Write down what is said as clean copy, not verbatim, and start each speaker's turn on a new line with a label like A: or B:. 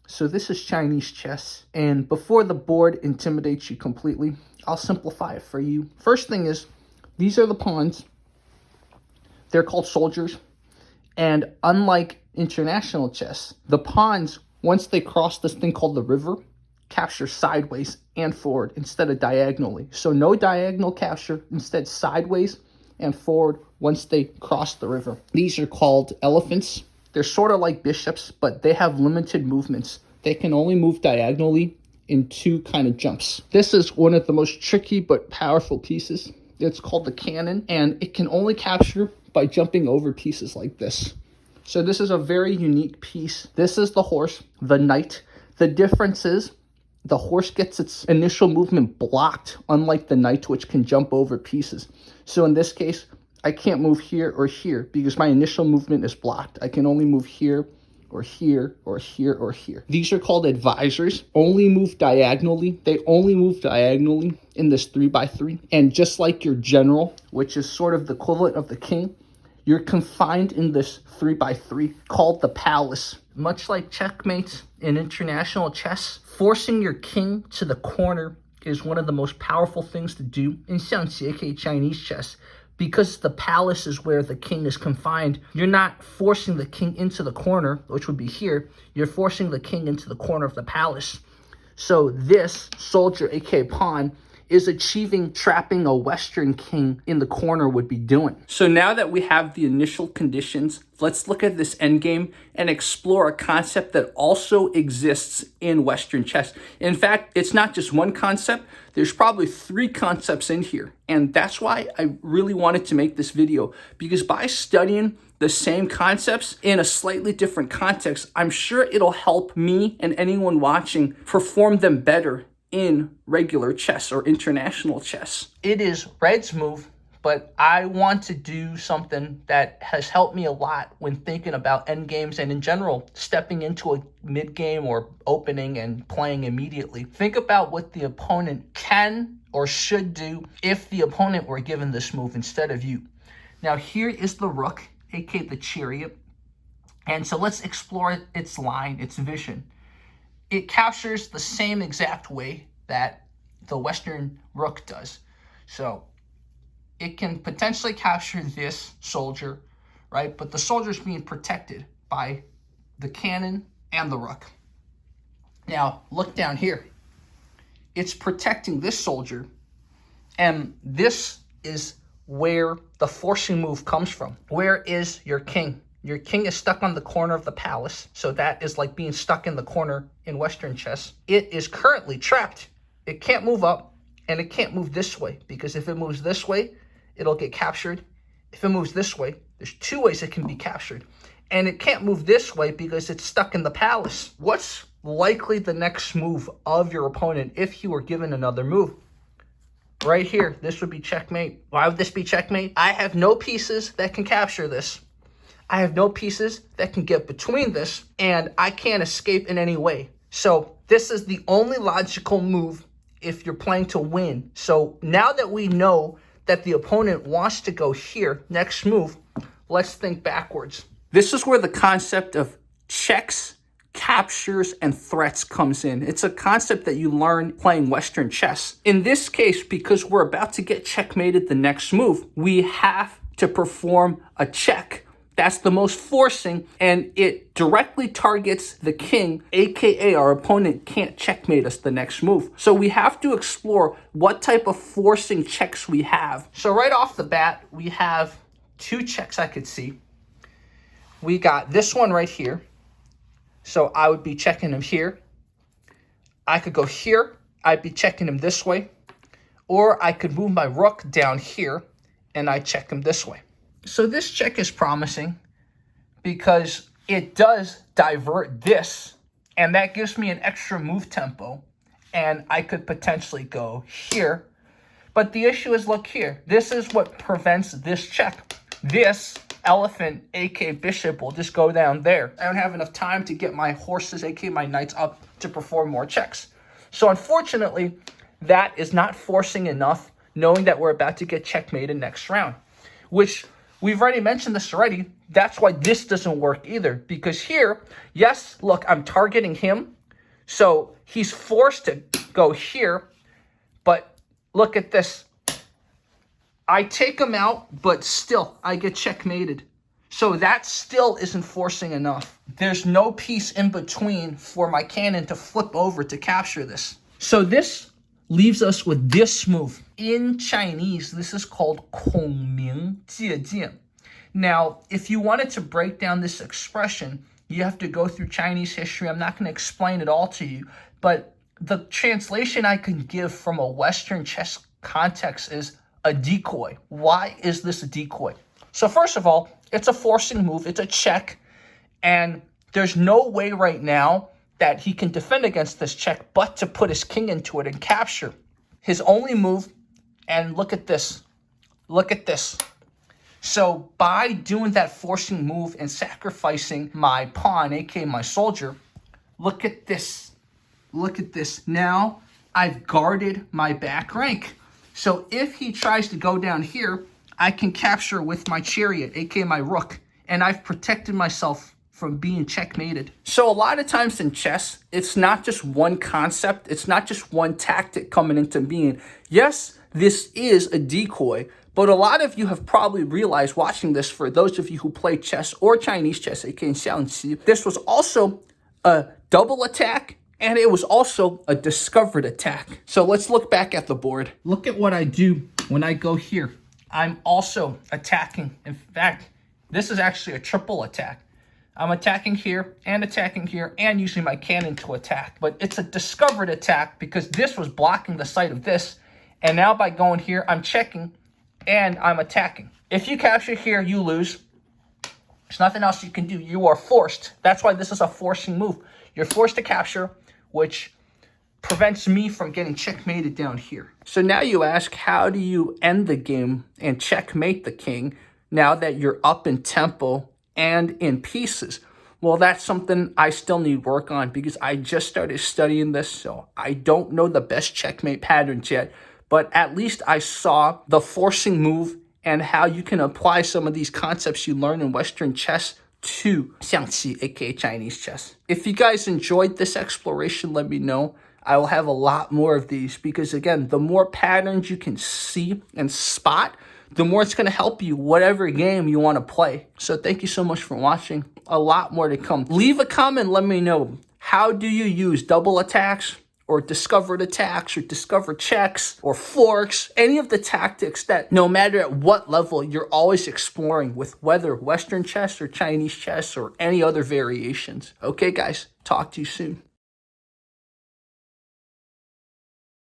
A: So this is Chinese chess, and before the board intimidates you completely, I'll simplify it for you. First thing is, these are the pawns. They're called soldiers, and unlike international chess, the pawns, once they cross this thing called the river, capture sideways and forward instead of diagonally. So no diagonal capture, instead sideways and forward once they cross the river. These are called elephants. They're sort of like bishops, but they have limited movements. They can only move diagonally in two kind of jumps. This is one of the most tricky but powerful pieces. It's called the cannon, and it can only capture by jumping over pieces like this. So this is a very unique piece. This is the horse, the knight. The difference is the horse gets its initial movement blocked, unlike the knight, which can jump over pieces. So in this case, I can't move here or here because my initial movement is blocked. I can only move here or here or here or here. These are called advisors, only move diagonally. They only move diagonally in this 3x3. And just like your general, which is sort of the equivalent of the king, you're confined in this 3x3 called the palace. Much like checkmates in international chess, forcing your king to the corner is one of the most powerful things to do in Xiangqi, aka Chinese chess, because the palace is where the king is confined. You're not forcing the king into the corner, which would be here. You're forcing the king into the corner of the palace. So this soldier, aka pawn, is achieving trapping a Western king in the corner would be doing. So now that we have the initial conditions, let's look at this endgame and explore a concept that also exists in Western chess. In fact, it's not just one concept. There's probably 3 concepts in here. And that's why I really wanted to make this video, because by studying the same concepts in a slightly different context, I'm sure it'll help me and anyone watching perform them better in regular chess or international chess. It is red's move, but I want to do something that has helped me a lot when thinking about endgames and in general stepping into a mid-game or opening and playing immediately. Think about what the opponent can or should do if the opponent were given this move instead of you. Now here is the rook, aka the chariot, and so let's explore its line, its vision. It captures the same exact way that the Western rook does. So it can potentially capture this soldier, right? But the soldier is being protected by the cannon and the rook. Now, look down here. It's protecting this soldier, and this is where the forcing move comes from. Where is your king? Your king is stuck on the corner of the palace, so that is like being stuck in the corner in Western chess. It is currently trapped. It can't move up, and it can't move this way, because if it moves this way, it'll get captured. If it moves this way, there's 2 ways it can be captured. And it can't move this way because it's stuck in the palace. What's likely the next move of your opponent if he were given another move? Right here, this would be checkmate. Why would this be checkmate? I have no pieces that can capture this. I have no pieces that can get between this, and I can't escape in any way. So this is the only logical move if you're playing to win. So now that we know that the opponent wants to go here, next move, let's think backwards. This is where the concept of checks, captures, and threats comes in. It's a concept that you learn playing Western chess. In this case, because we're about to get checkmated the next move, we have to perform a check. That's the most forcing, and it directly targets the king, aka our opponent can't checkmate us the next move. So we have to explore what type of forcing checks we have. So right off the bat, we have 2 checks I could see. We got this one right here. So I would be checking him here. I could go here. I'd be checking him this way. Or I could move my rook down here, and I check him this way. So this check is promising because it does divert this, and that gives me an extra move tempo, and I could potentially go here. But the issue is, look here. This is what prevents this check. This elephant, aka bishop, will just go down there. I don't have enough time to get my horses, aka my knights, up to perform more checks. So unfortunately, that is not forcing enough, knowing that we're about to get checkmated next round, which we've already mentioned this already. That's why this doesn't work either, because here, yes, look, I'm targeting him, So he's forced to go here, but look at this. I take him out, but still, I get checkmated. So that still isn't forcing enough. There's no piece in between for my cannon to flip over to capture this. So this leaves us with this move. In Chinese, this is called 孔明借箭. Now, if you wanted to break down this expression, you have to go through Chinese history. I'm not going to explain it all to you, but the translation I can give from a Western chess context is a decoy. Why is this a decoy? So first of all, it's a forcing move. It's a check, and there's no way right now that he can defend against this check but to put his king into it and capture. His only move, and look at this. Look at this. So by doing that forcing move and sacrificing my pawn, aka my soldier, look at this. Look at this. Now I've guarded my back rank. So if he tries to go down here, I can capture with my chariot, aka my rook, and I've protected myself from being checkmated. So a lot of times in chess, it's not just one concept, it's not just one tactic coming into being. Yes, this is a decoy, but a lot of you have probably realized watching this, for those of you who play chess or Chinese chess, aka Xiangqi, this was also a double attack, and it was also a discovered attack. So let's look back at the board. Look at what I do when I go here. I'm also attacking. In fact, this is actually a triple attack. I'm attacking here and using my cannon to attack. But it's a discovered attack because this was blocking the sight of this. And now by going here, I'm checking and I'm attacking. If you capture here, you lose. There's nothing else you can do. You are forced. That's why this is a forcing move. You're forced to capture, which prevents me from getting checkmated down here. So now you ask, how do you end the game and checkmate the king now that you're up in tempo and in pieces? Well, that's something I still need work on because I just started studying this, so I don't know the best checkmate patterns yet, but at least I saw the forcing move and how you can apply some of these concepts you learn in Western chess to Xiangqi, aka Chinese chess. If you guys enjoyed this exploration, let me know. I will have a lot more of these because, again, the more patterns you can see and spot, the more it's going to help you whatever game you want to play. So thank you so much for watching. A lot more to come. Leave a comment. Let me know, how do you use double attacks or discovered attacks or discovered checks or forks, any of the tactics that no matter at what level you're always exploring with whether Western chess or Chinese chess or any other variations. Okay, guys, talk to you soon.